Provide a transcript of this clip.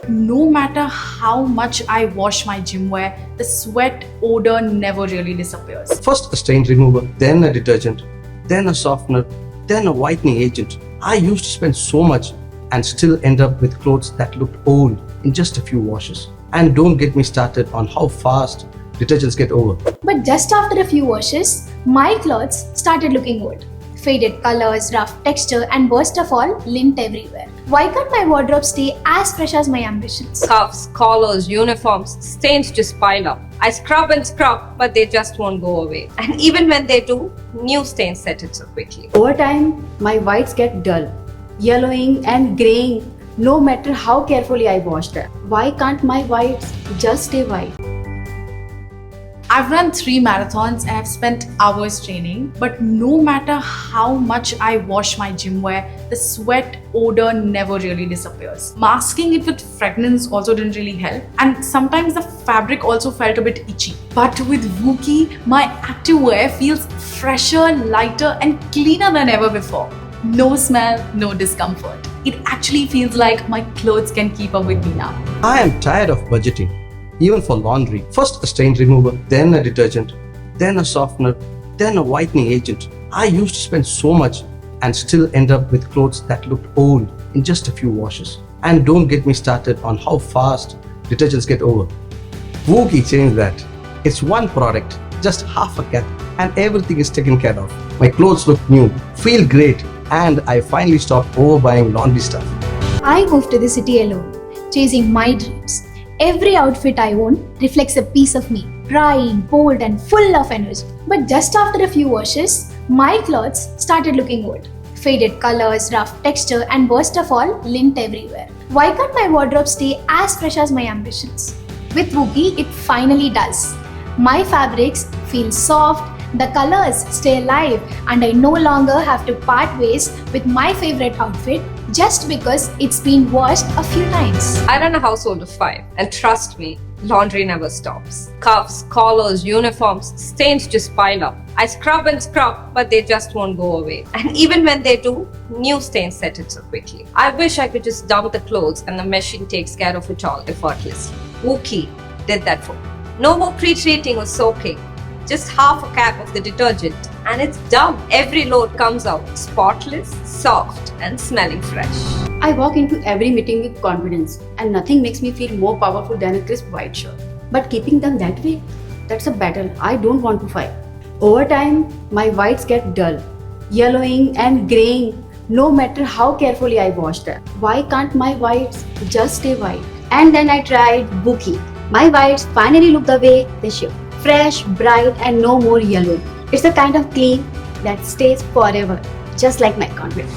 But no matter how much I wash my gym wear, the sweat odor never really disappears. First a stain remover, then a detergent, then a softener, then a whitening agent. I used to spend so much and still end up with clothes that looked old in just a few washes. And don't get me started on how fast detergents get over. But just after a few washes, my clothes started looking old. Faded colors, rough texture, and worst of all, lint everywhere. Why can't my wardrobe stay as fresh as my ambitions? Cuffs, collars, uniforms, stains just pile up. I scrub and scrub, but they just won't go away. And even when they do, new stains set in so quickly. Over time, my whites get dull, yellowing and graying no matter how carefully I wash them. Why can't my whites just stay white? I've run 3 marathons and I've spent hours training, but no matter how much I wash my gym wear, the sweat odor never really disappears. Masking it with fragrance also didn't really help, and sometimes the fabric also felt a bit itchy. But with Wookie, my activewear feels fresher, lighter, and cleaner than ever before. No smell, no discomfort. It actually feels like my clothes can keep up with me now. I am tired of budgeting, even for laundry. First a stain remover, then a detergent, then a softener, then a whitening agent. I used to spend so much and still end up with clothes that looked old in just a few washes. And don't get me started on how fast detergents get over. Wookie changed that. It's one product, just half a cap, and everything is taken care of. My clothes look new, feel great, and I finally stopped overbuying laundry stuff. I moved to the city alone, chasing my dreams. Every outfit I own reflects a piece of me, bright, bold, and full of energy. But just after a few washes, my clothes started looking old. Faded colors, rough texture, and worst of all, lint everywhere. Why can't my wardrobe stay as fresh as my ambitions? With Wookie, it finally does. My fabrics feel soft, the colors stay alive, and I no longer have to part ways with my favorite outfit just because it's been washed a few times. I run a household of 5, and trust me, laundry never stops. Cuffs, collars, uniforms, stains just pile up. I scrub and scrub, but they just won't go away. And even when they do, new stains set in so quickly. I wish I could just dump the clothes and the machine takes care of it all effortlessly. Wookie did that for me. No more pre-treating or soaking. Just half a cap of the detergent and it's done. Every load comes out spotless, soft and smelling fresh. I walk into every meeting with confidence, and nothing makes me feel more powerful than a crisp white shirt. But keeping them that way, that's a battle I don't want to fight. Over time, my whites get dull, yellowing and graying no matter how carefully I wash them. Why can't my whites just stay white? And then I tried Wookie. My whites finally look the way they should. Fresh, bright, and no more yellow. It's the kind of clean that stays forever, just like my confidence.